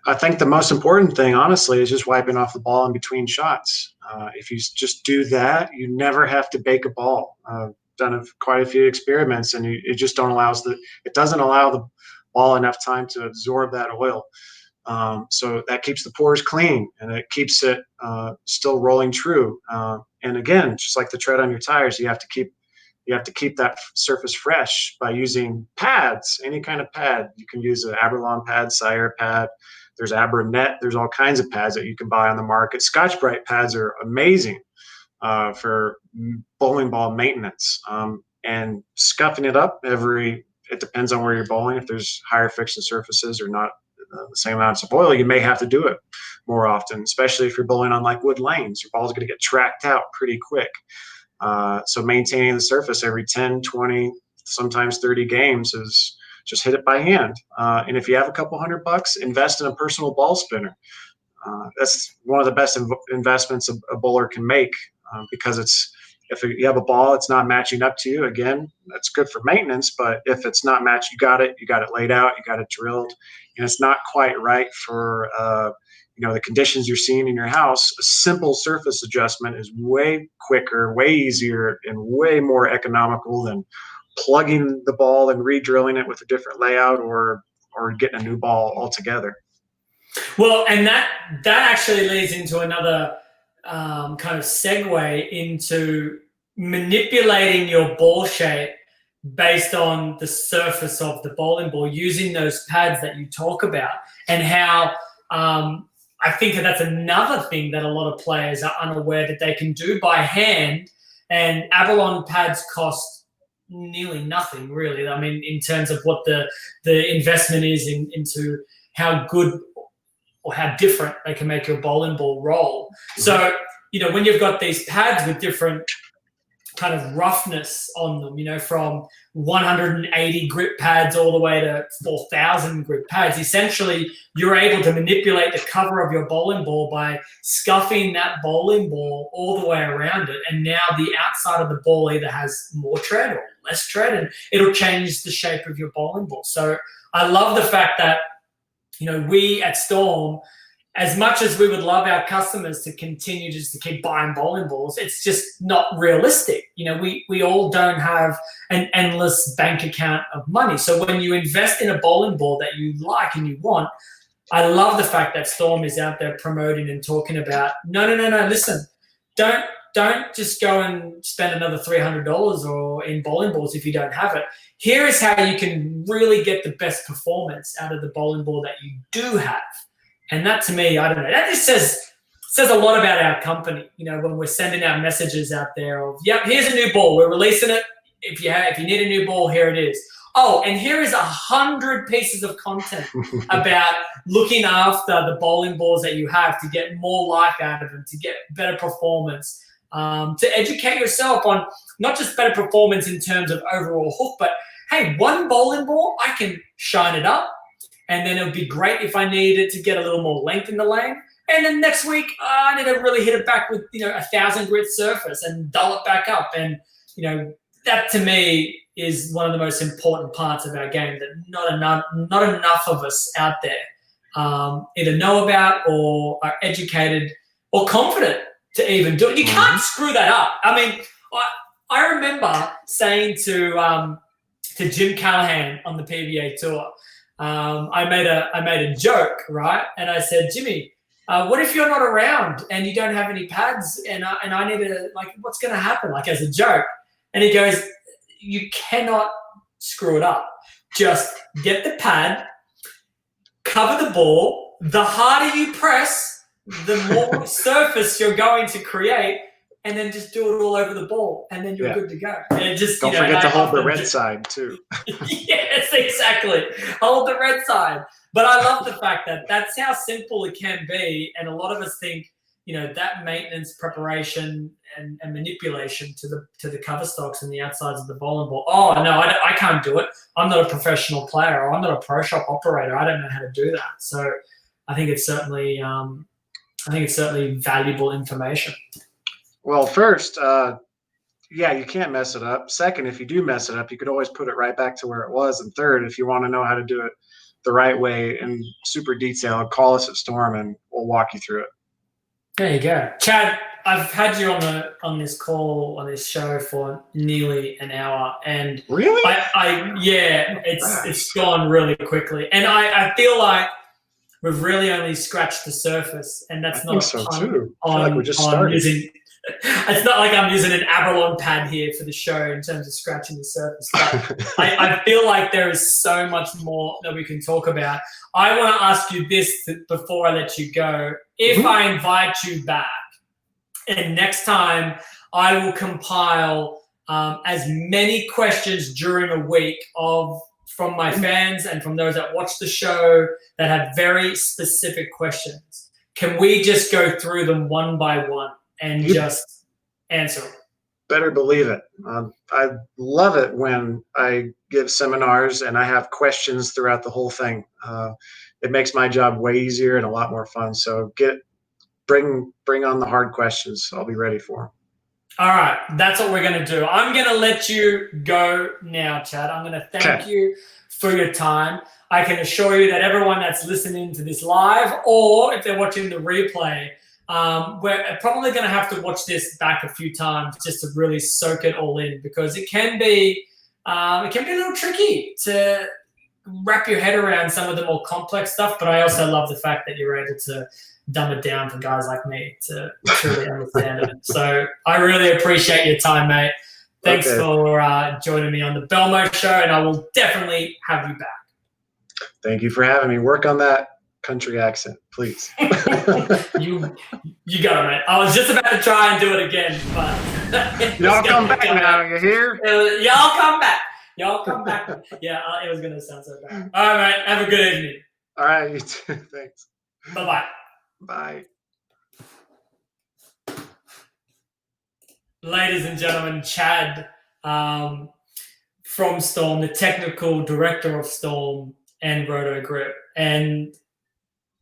I think the most important thing, honestly, is just wiping off the ball in between shots. If you just do that, you never have to bake a ball. I've done quite a few experiments, and it just doesn't allow the ball enough time to absorb that oil. So that keeps the pores clean, and it keeps it still rolling true. And again, just like the tread on your tires, you have to keep that surface fresh by using pads, any kind of pad. You can use an Aberlon pad, Sire pad. There's Abernet. There's all kinds of pads that you can buy on the market. Scotch-Brite pads are amazing for bowling ball maintenance. And scuffing it up it depends on where you're bowling. If there's higher friction surfaces or not the same amounts of oil, you may have to do it more often, especially if you're bowling on like wood lanes. Your ball's going to get tracked out pretty quick. So maintaining the surface every 10, 20, sometimes 30 games is just hit it by hand. And if you have a couple $100, invest in a personal ball spinner. That's one of the best investments a bowler can make, because if you have a ball, it's not matching up to you. Again, that's good for maintenance, but if it's not matched, you got it laid out, you got it drilled, and it's not quite right for the conditions you're seeing in your house. A simple surface adjustment is way quicker, way easier, and way more economical than plugging the ball and re-drilling it with a different layout or getting a new ball altogether.
Well, and that actually leads into another kind of segue into manipulating your ball shape based on the surface of the bowling ball, using those pads that you talk about, and how I think that's another thing that a lot of players are unaware that they can do by hand. And Abalone pads cost nearly nothing, really. I mean, in terms of what the investment is into how good or how different they can make your bowling ball roll. Mm-hmm. So, when you've got these pads with different kind of roughness on them, from 180 grip pads all the way to 4,000 grip pads, essentially you're able to manipulate the cover of your bowling ball by scuffing that bowling ball all the way around it. And now the outside of the ball either has more tread or less tread, and it'll change the shape of your bowling ball. So I love the fact that, we at Storm, as much as we would love our customers to continue just to keep buying bowling balls, it's just not realistic. We all don't have an endless bank account of money. So when you invest in a bowling ball that you like and you want, I love the fact that Storm is out there promoting and talking about, no, listen, don't just go and spend another $300 or in bowling balls if you don't have it. Here is how you can really get the best performance out of the bowling ball that you do have. And that, to me, I don't know, that just says a lot about our company, when we're sending out messages out there of, yep, here's a new ball, we're releasing it. If you need a new ball, here it is. Oh, and here is 100 pieces of content about looking after the bowling balls that you have to get more life out of them, to get better performance, to educate yourself on not just better performance in terms of overall hook, but, hey, one bowling ball, I can shine it up. And then it would be great if I needed to get a little more length in the lane. And then next week, I need to really hit it back with, 1,000 grit surface and dull it back up. And, that to me is one of the most important parts of our game that not enough of us out there either know about or are educated or confident to even do it. You can't screw that up. I mean, I remember saying to Jim Callahan on the PBA tour, I made a joke, right? And I said, Jimmy, what if you're not around and you don't have any pads and I need to, what's going to happen? As a joke. And he goes, you cannot screw it up. Just get the pad, cover the ball. The harder you press, the more surface you're going to create, and then just do it all over the ball, and then you're good to go. And just
don't forget to hold the red side too.
Yes, exactly. Hold the red side. But I love the fact that that's how simple it can be, and a lot of us think, that maintenance, preparation, and manipulation to the cover stocks and the outsides of the bowling ball. Oh no, I can't do it. I'm not a professional player. Or I'm not a pro shop operator. I don't know how to do that. So I think it's certainly valuable information.
Well, first, you can't mess it up. Second, if you do mess it up, you could always put it right back to where it was. And third, if you want to know how to do it the right way in super detail, call us at Storm and we'll walk you through it. There
you go. Chad, I've had you on this show for nearly an hour, and
really,
it's gone really quickly, and I feel like we've really only scratched the surface, and that's not a pun on using. It's not like I'm using an Avalon pad here for the show in terms of scratching the surface, but I feel like there is so much more that we can talk about. I want to ask you this before I let you go. If I invite you back, and next time I will compile as many questions during a week from my fans and from those that watch the show that have very specific questions. Can we just go through them one by one and just answer them?
Better believe it. I love it when I give seminars and I have questions throughout the whole thing. It makes my job way easier and a lot more fun. So bring on the hard questions. I'll be ready for them.
All right, that's what we're going to do. I'm going to let you go now, Chad. I'm going to thank you for your time. I can assure you that everyone that's listening to this live, or if they're watching the replay, we're probably going to have to watch this back a few times just to really soak it all in, because it can be a little tricky to wrap your head around some of the more complex stuff. But I also love the fact that you're able to dumb it down for guys like me to truly understand it. So I really appreciate your time, mate. Thanks for joining me on the BELMO show, and I will definitely have you back.
Thank you for having me. Work on that country accent, please.
You got it, mate. I was just about to try and do it again, but
y'all come back now. You hear?
Y'all come back. Y'all come back. Yeah, it was gonna sound so bad. All right, mate. Have a good evening.
All right, you too. Thanks.
Bye-bye.
Bye.
Ladies and gentlemen, Chad from Storm, the technical director of Storm and Roto Grip. And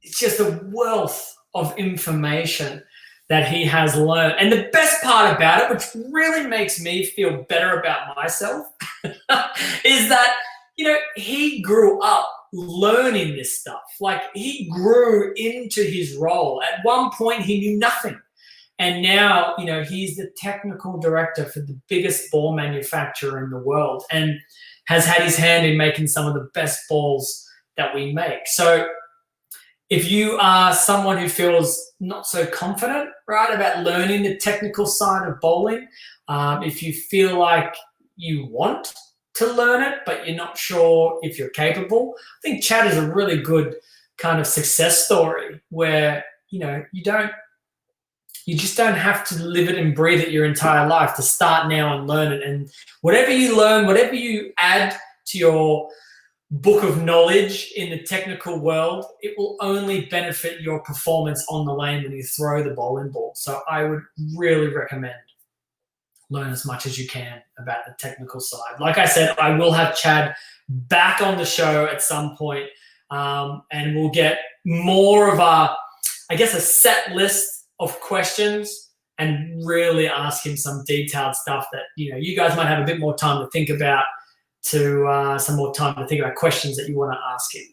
it's just a wealth of information that he has learned. And the best part about it, which really makes me feel better about myself, is that, he grew up learning this stuff. Like, he grew into his role. At one point, he knew nothing. And now, he's the technical director for the biggest ball manufacturer in the world and has had his hand in making some of the best balls that we make. So if you are someone who feels not so confident, right, about learning the technical side of bowling, if you feel like you want to learn it, but you're not sure if you're capable, I think Chad is a really good kind of success story where, you just don't have to live it and breathe it your entire life to start now and learn it. And whatever you learn, whatever you add to your book of knowledge in the technical world, it will only benefit your performance on the lane when you throw the bowling ball. So I would really recommend learn as much as you can about the technical side. Like I said, I will have Chad back on the show at some point, and we'll get more of a set list of questions and really ask him some detailed stuff that, you guys might have a bit more time to think about, some more time to think about questions that you want to ask him.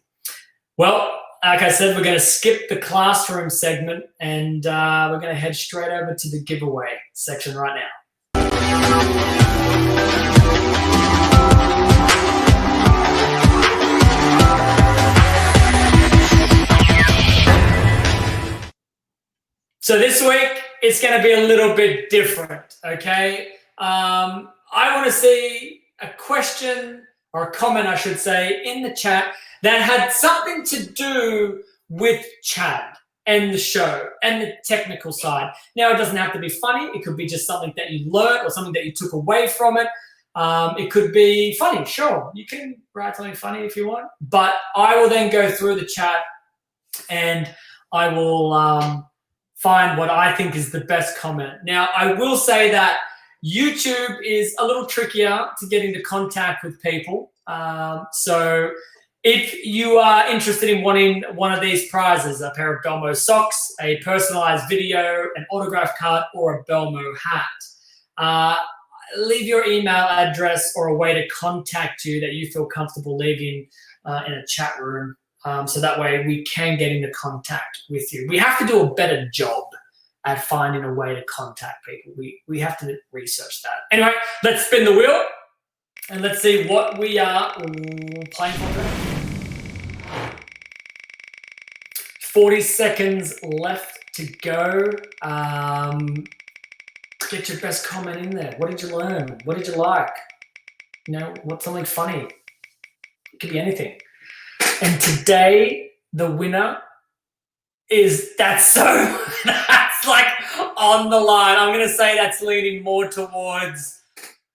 Well, like I said, we're going to skip the classroom segment and we're going to head straight over to the giveaway section right now. So this week, it's going to be a little bit different, okay? I want to see a question or a comment, I should say, in the chat that had something to do with Chad and the show and the technical side. Now, it doesn't have to be funny. It could be just something that you learned or something that you took away from it. It could be funny, sure. You can write something funny if you want. But I will then go through the chat and I will find what I think is the best comment. Now, I will say that YouTube is a little trickier to get into contact with people. So if you are interested in wanting one of these prizes, a pair of BELMO socks, a personalized video, an autograph card, or a BELMO hat, leave your email address or a way to contact you that you feel comfortable leaving in a chat room. So that way we can get into contact with you. We have to do a better job at finding a way to contact people. We have to research that. Anyway, let's spin the wheel and let's see what we are playing for today. 40 seconds left to go. Get your best comment in there. What did you learn? What did you like? You know, what's something funny? It could be anything. And today, the winner is that's like on the line. I'm going to say that's leaning more towards,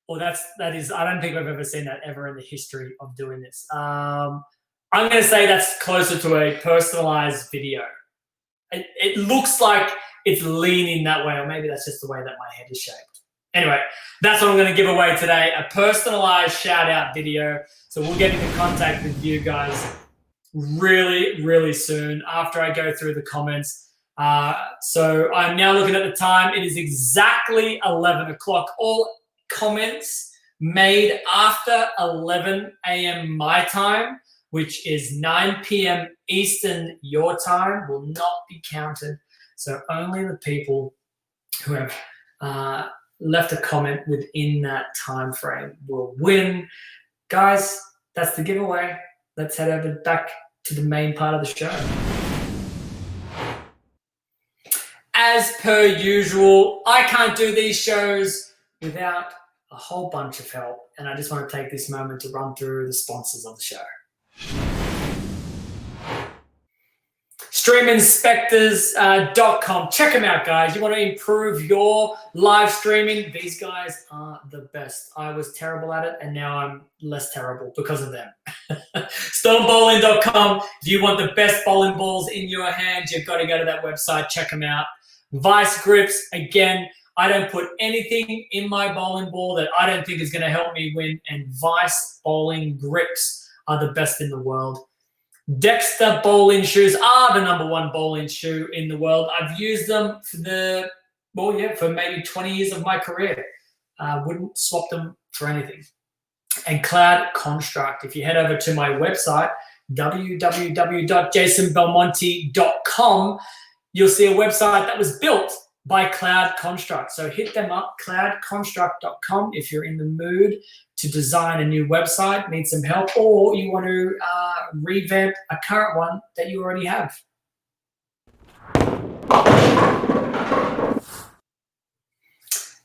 or that is, I don't think I've ever seen that ever in the history of doing this. I'm going to say that's closer to a personalized video. It looks like it's leaning that way, or maybe that's just the way that my head is shaped. Anyway, that's what I'm going to give away today, a personalized shout-out video. So we'll get into contact with you guys really, really soon after I go through the comments. So I'm now looking at the time. It is exactly 11 o'clock. All comments made after 11 a.m. my time, which is 9 p.m. Eastern your time, will not be counted. So only the people who have left a comment within that time frame will win. Guys, that's the giveaway. Let's head over back to the main part of the show. As per usual, I can't do these shows without a whole bunch of help, and I just want to take this moment to run through the sponsors of the show. StreamInspectors.com. Check them out, guys. You want to improve your live streaming? These guys are the best. I was terrible at it, and now I'm less terrible because of them. StormBowling.com. If you want the best bowling balls in your hands, you've got to go to that website. Check them out. Vice Grips. Again, I don't put anything in my bowling ball that I don't think is going to help me win, and Vice bowling grips are the best in the world. Dexter bowling shoes are the #1 bowling shoe in the world. I've used them for maybe 20 years of my career. Wouldn't swap them for anything. And Cloud Construct. If you head over to my website, www.jasonbelmonte.com, you'll see a website that was built by Cloud Construct. So hit them up, cloudconstruct.com, if you're in the mood to design a new website, need some help, or you want to revamp a current one that you already have.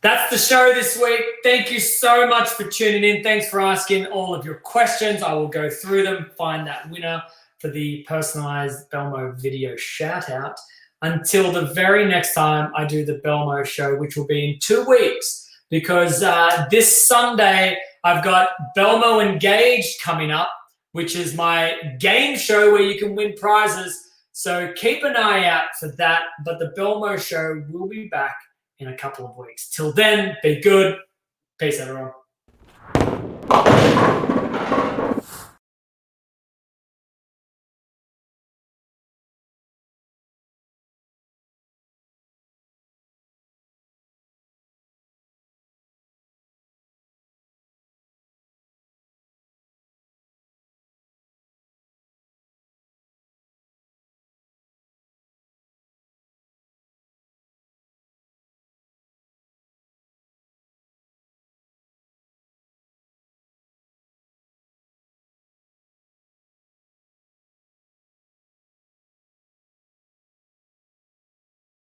That's the show this week. Thank you so much for tuning in. Thanks for asking all of your questions. I will go through them, find that winner for the personalized BELMO video shout out. Until the very next time I do the BELMO show, which will be in 2 weeks, because this Sunday I've got BELMO Engaged coming up, which is my game show where you can win prizes. So keep an eye out for that. But the BELMO show will be back in a couple of weeks. Till then, be good. Peace, everyone.